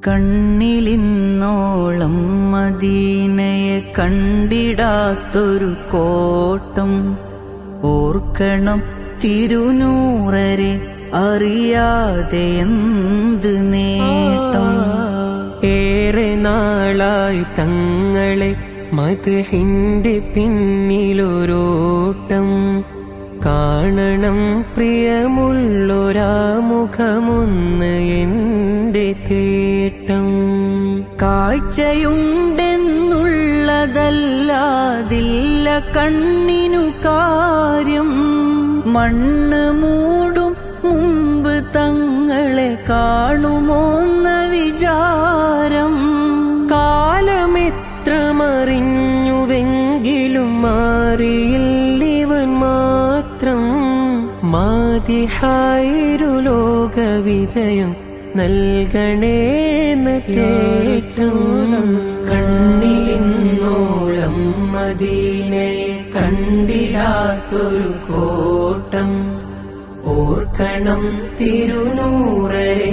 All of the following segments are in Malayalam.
കണ്ണിലിന്നോളം മദീനയെ കണ്ടിടാത്തൊരു കോട്ടം ഓർക്കണം തിരുനൂറരെ അറിയാതെ എന്ത് നേട്ടം. ഏറെ നാളായി തങ്ങളെ മദ്ഹിന്റെ പിന്നിലൊരോട്ടം കാണണം പ്രിയമുള്ളൊരാ മുഖമൊന്ന് എന്റെ തേട്ടം. കാഴ്ചയുണ്ടെന്നുള്ളതല്ലാതില്ല കണ്ണിനു കാര്യം, മണ്ണ് മൂടും മുമ്പ് തങ്ങളെ കാണുമോന്ന വിചാരം. കാലമെത്ര മറിഞ്ഞുവെങ്കിലും മാറിയില്ലിവൻ മാത്രം, മാതിഹായൊരു ലോക വിജയം നൽകണേന്ന് തേറ്റം. കണ്ണിലിന്നോളം മദീനയെ കണ്ടിടാത്തൊരു കോട്ടം ഓർക്കണം തിരുനൂറരെ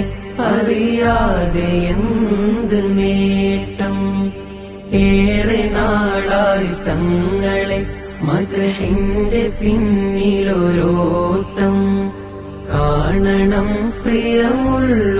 അറിയാതെ എന്ത് നേട്ടം. ഏറെ നാളായി തങ്ങളെ മദ്ഹിന്റെ പിന്നിലൊരോട്ടം കാണണം പ്രിയമുള്ള